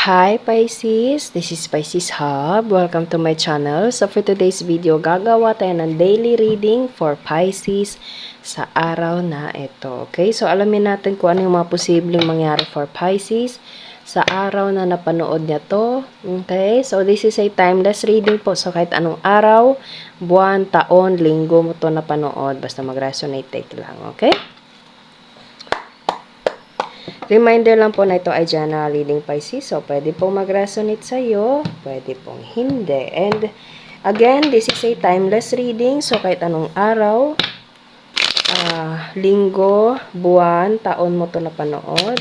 Hi Pisces, this is Pisces Hub. Welcome to my channel. So for today's video, gagawa tayo ng daily reading for Pisces sa araw na ito. Okay, so alamin natin kung ano yung mga posibleng mangyari for Pisces sa araw na napanood niya to. Okay, so this is a timeless reading po. So kahit anong araw, buwan, taon, linggo mo to napanood, basta mag-resonate, take lang. Okay? Reminder lang po na ito ay general reading Pisces. So, pwede pong mag-resonate sa'yo, pwede pong hindi. And, again, this is a timeless reading. So, kahit anong araw, linggo, buwan, taon mo ito napanood.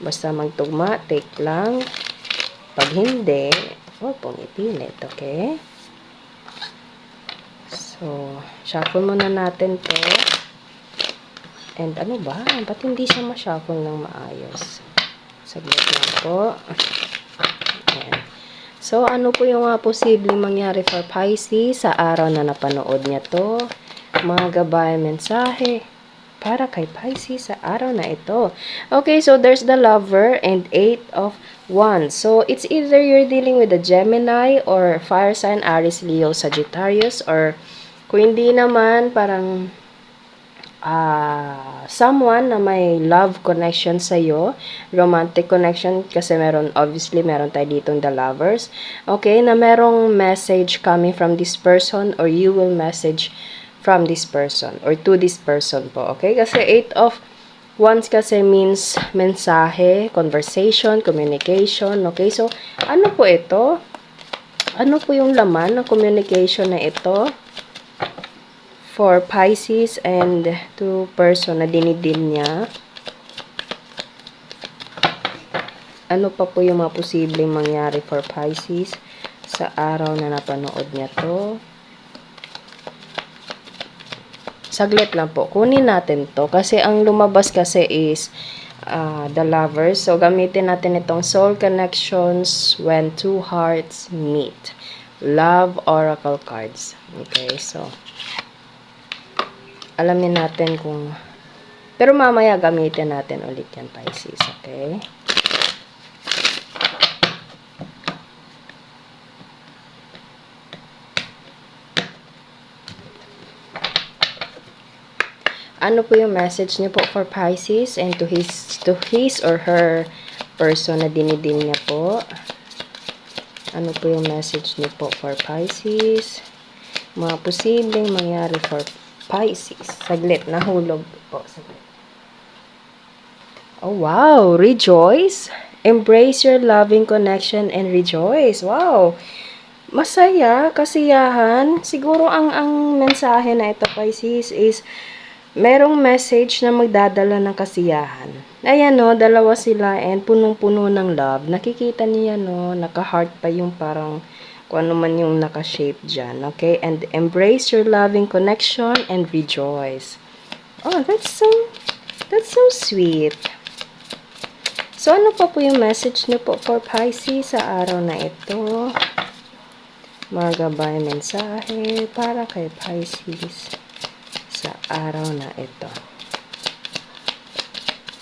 Basta magtugma, take lang. Pag hindi, huwag pong ipilit, okay? So, shuffle muna natin to. And ano ba? Ba't hindi siya ma-shuffle ng maayos? Saglit lang po. Ayan. So, ano po yung posibleng mangyari for Pisces sa araw na napanood niya to? Mga gabay mensahe para kay Pisces sa araw na ito. Okay, so there's the Lover and 8 of Wands. So, it's either you're dealing with a Gemini or fire sign, Aries, Leo, Sagittarius, or kung hindi naman, parang someone na may love connection sa'yo, romantic connection, kasi obviously, meron tayo ditong the lovers, okay, na merong message coming from this person, or you will message from this person, or to this person po, okay, kasi 8 of Wands kasi means mensahe, conversation, communication, okay, so, ano po ito? Ano po yung laman ng communication na ito? For Pisces and to person na dinidil niya. Ano pa po yung mga posibleng mangyari for Pisces sa araw na napanood niya to? Saglit lang po. Kunin natin to. Kasi ang lumabas kasi is the lovers. So, gamitin natin itong soul connections when two hearts meet. Love oracle cards. Okay, so alamin natin kung... Pero mamaya gamitin natin ulit yan, Pisces. Okay? Ano po yung message niyo po for Pisces and to his or her person na dinidil niya po? Ano po yung message niyo po for Pisces? Mga posibleng mangyari for Pisces. Saglit, nahulog po. Saglit. Oh, wow! Rejoice! Embrace your loving connection and rejoice. Wow! Masaya, kasiyahan. Siguro ang mensahe na ito, Pisces, is merong message na magdadala ng kasiyahan. Ayan, no, dalawa sila and punong-puno ng love. Nakikita niya, no, naka-heart pa yung parang kung ano man yung naka-shape dyan, okay? And embrace your loving connection and rejoice. Oh, that's so sweet. So, ano pa po yung message niyo po for Pisces sa araw na ito? Mga gabay mensahe para kay Pisces sa araw na ito.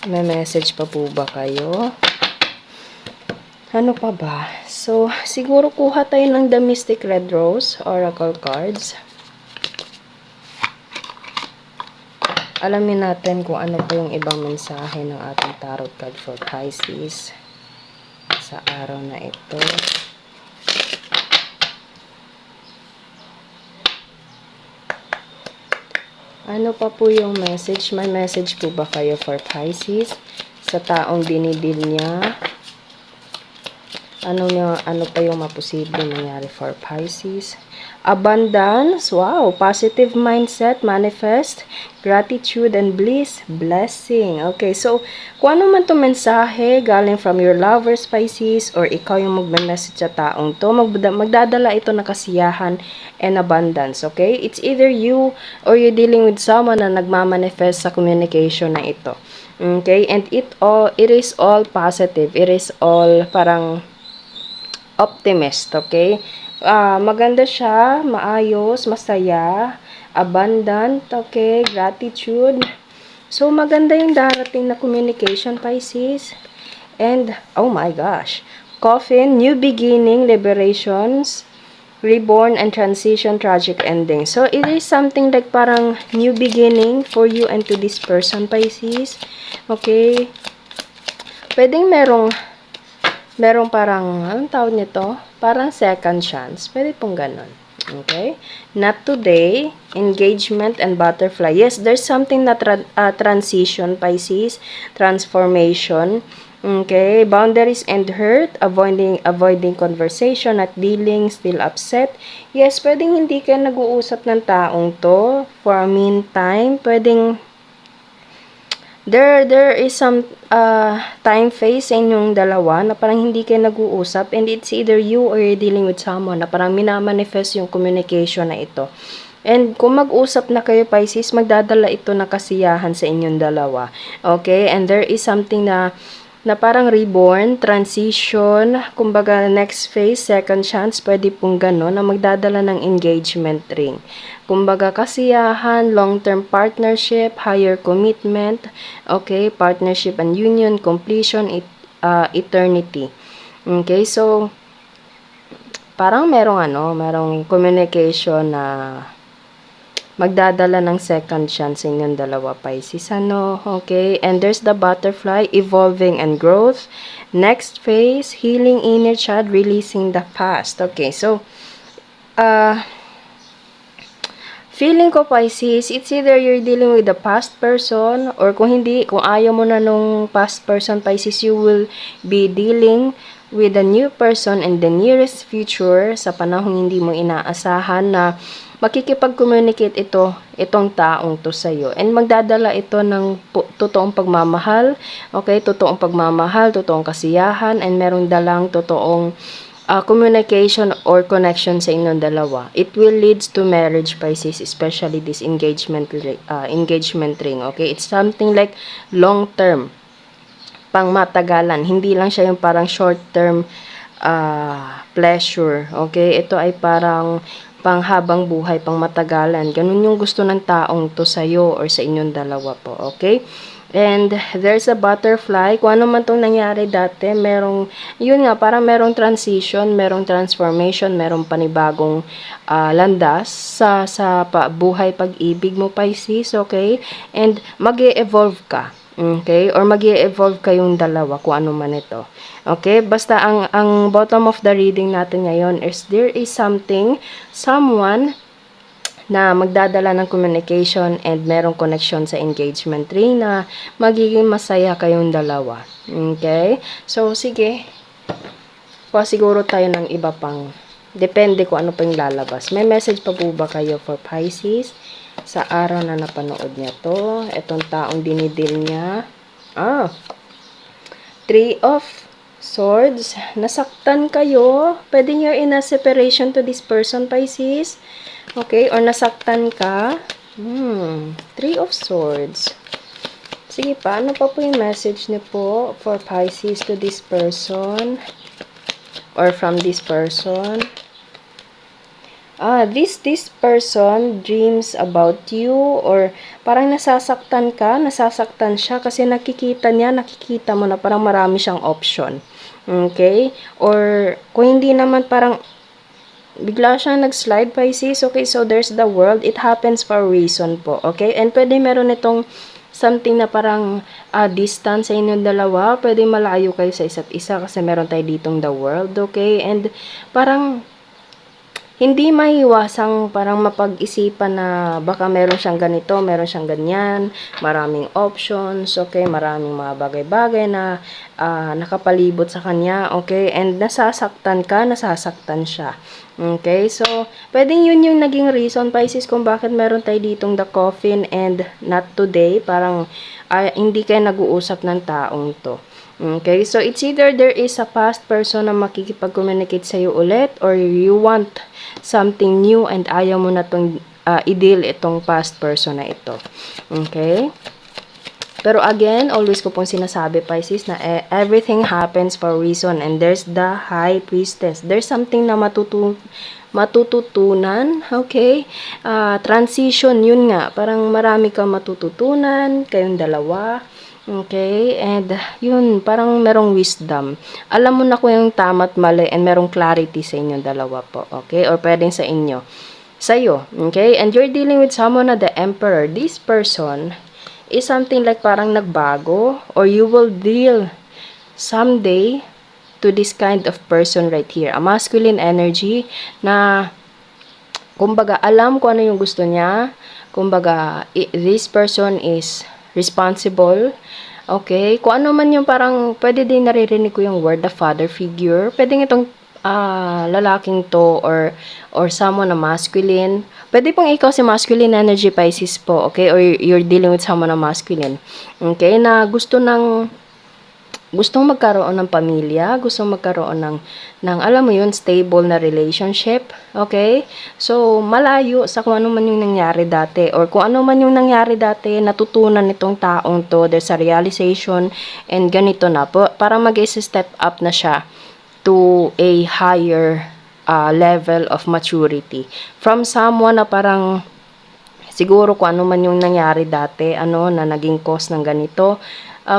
May message pa po ba kayo? Ano pa ba? So, siguro kuha tayo ng The Mystic Red Rose Oracle Cards. Alamin natin kung ano pa yung ibang mensahe ng ating tarot card for Pisces sa araw na ito. Ano pa po yung message? May message po ba kayo for Pisces sa taong dinidil niya? Ano pa yung maposible mangyari for Pisces? Abundance, wow, positive mindset, manifest, gratitude and bliss, blessing. Okay, so kung ano man itong mensahe galing from your lovers, Pisces, or ikaw yung magme-message sa taong to, magdadala ito ng kasiyahan and abundance, okay? It's either you or you're dealing with someone na nagmamanifest sa communication na ito. Okay, and it is all positive. It is all parang optimist, okay? Maganda siya, maayos, masaya, abundant, okay? Gratitude. So, maganda yung darating na communication, Pisces. And, oh my gosh, Coffin, new beginning, liberations, reborn, and transition, tragic ending. So, it is something like parang new beginning for you and to this person, Pisces. Okay? Pwedeng merong parang, anong tawag nito? Parang second chance. Pwede pong ganun. Okay? Not today. Engagement and butterfly. Yes, there's something na transition, Pisces. Transformation. Okay? Boundaries and hurt. Avoiding conversation at dealing. Still upset. Yes, pwedeng hindi ka nag-uusap ng taong to. For a meantime, pwedeng there is some time phase sa inyong dalawa na parang hindi kayo nag-uusap, and it's either you or you're dealing with someone na parang minamanifest yung communication na ito. And kung mag-usap na kayo, Pisces, magdadala ito na kasiyahan sa inyong dalawa. Okay? And there is something na parang reborn, transition, kumbaga next phase, second chance, pwede pong gano'n, na magdadala ng engagement ring. Kumbaga kasiyahan, long-term partnership, higher commitment, okay, partnership and union, completion, eternity. Okay, so parang merong communication na magdadala ng second chance sa inyong dalawa, Pisces. Okay? And there's the butterfly, evolving and growth. Next phase, healing inner child, releasing the past. Okay, so, feeling ko, Pisces, it's either you're dealing with the past person, or kung ayaw mo na nung past person, Pisces, you will be dealing with a new person in the nearest future, sa panahong hindi mo inaasahan, na makikipag-communicate itong taong to sa'yo. And magdadala ito ng totoong pagmamahal, okay? Totoong pagmamahal, totoong kasiyahan, and merong dalang totoong communication or connection sa inyong dalawa. It will leads to marriage, Pisces, especially this engagement ring, okay? It's something like long-term, pang matagalan. Hindi lang siya yung parang short-term pleasure, okay? Ito ay parang panghabang buhay, pang matagalan. Ganun yung gusto ng taong to sa'yo or sa inyong dalawa po, okay? And there's a butterfly. Kung ano man itong nangyari dati, yun nga, parang merong transition, merong transformation, merong panibagong landas sa buhay pag-ibig mo, Pisces, okay? And mag-e-evolve ka, okay? Or mag-e-evolve kayong dalawa, kung ano man ito. Okay? Basta ang bottom of the reading natin ngayon is there is someone na magdadala ng communication and merong connection sa engagement ring na magiging masaya kayong dalawa. Okay? So, sige. Siguro tayo ng iba pang. Depende kung ano pa yung lalabas. May message pa po ba kayo for Pisces sa araw na napanood niya to? Etong taong dinidil niya. Three of Swords. Nasaktan kayo. Pwede you're in a separation to this person, Pisces. Okay, or nasaktan ka. Three of Swords. Sige pa, ano pa po yung message niyo po for Pisces to this person? Or from this person? This person dreams about you, or parang nasasaktan siya kasi nakikita mo na parang marami siyang option. Okay? Or kung hindi naman, parang bigla siyang nag-slide, Pisces. Okay, so there's the world. It happens for a reason po. Okay? And pwede meron itong something na parang distance sa inyong dalawa. Pwede malayo kayo sa isa't isa kasi meron tayo ditong the world. Okay? And parang hindi maiwasang parang mapag-isipan na baka meron siyang ganito, meron siyang ganyan, maraming options, okay, maraming mga bagay-bagay na nakapalibot sa kanya, okay, and nasasaktan siya, okay, so, pwedeng yun yung naging reason, Pisces, kung bakit meron tayo ditong the coffin and not today, parang hindi kayo nag-uusap ng taong to. Okay, so it's either there is a past person na makikipag-communicate sa'yo ulit, or you want something new and ayaw mo na itong i-deal itong past person na ito. Okay? Pero again, always ko pong sinasabi, Pisces, na everything happens for a reason, and there's the High Priestess. There's something na matututunan, okay? Transition, yun nga. Parang marami kang matututunan, kayong dalawa. Okay, and yun, parang merong wisdom. Alam mo na kung yung tama at mali and merong clarity sa inyong dalawa po, okay? Or pwedeng sa inyo. Sa'yo, okay? And you're dealing with someone na the emperor. This person is something like parang nagbago or you will deal someday to this kind of person right here. A masculine energy na kumbaga alam ko ano yung gusto niya. Kumbaga this person is responsible. Okay? Kung ano man yung parang pwede din naririnig ko yung word the father figure. Pwedeng itong lalaking to or someone na masculine. Pwede pong ikaw si masculine energy Pisces po, okay? Or you're dealing with someone na masculine. Okay? Na gustong magkaroon ng pamilya, gustong magkaroon ng alam mo yun, stable na relationship, okay? So, malayo sa kung ano man yung nangyari dati or kung ano man yung nangyari dati, natutunan nitong taong to, there's a realization and ganito na po, para mag-step up na siya to a higher level of maturity. From someone na parang siguro kung ano man yung nangyari dati, ano, na naging cause ng ganito,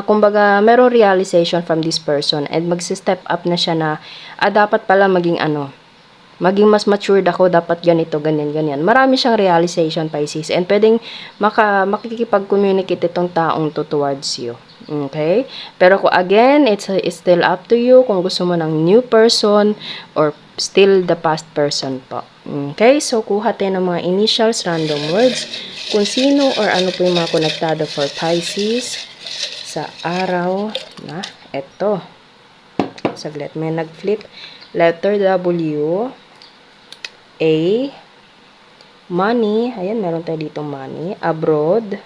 kumbaga, merong realization from this person and magsi-step up na siya na, dapat pala maging mas matured ako, dapat ganito, ganyan, ganyan. Marami siyang realization, Pisces, and pwedeng makikipag-communicate itong taong to towards you. Okay? Pero kung again, it's still up to you kung gusto mo ng new person or still the past person po. Okay? So, kuha tayo ng mga initials, random words, kung sino or ano po yung mga konektado for Pisces sa araw na eto. Saglit, may nag-flip. Letter W, A, money, ayan, meron tayo dito money, abroad,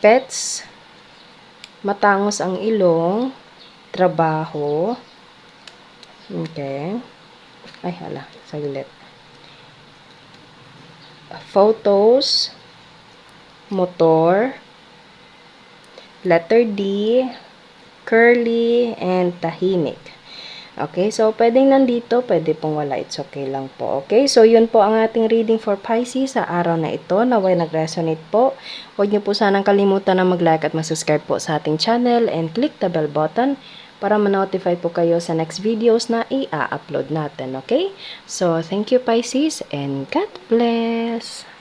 pets, matangos ang ilong, trabaho, okay, ay hala, saglit, photos, motor, letter D, curly, and tahimik. Okay, so pwedeng nandito, pwede pong wala, it's okay lang po. Okay, so yun po ang ating reading for Pisces sa araw na ito. Naway nag-resonate po. Huwag niyo po sanang kalimutan na mag-like at mag-subscribe po sa ating channel and click the bell button para ma-notify po kayo sa next videos na i-upload natin. Okay, so thank you Pisces and God bless!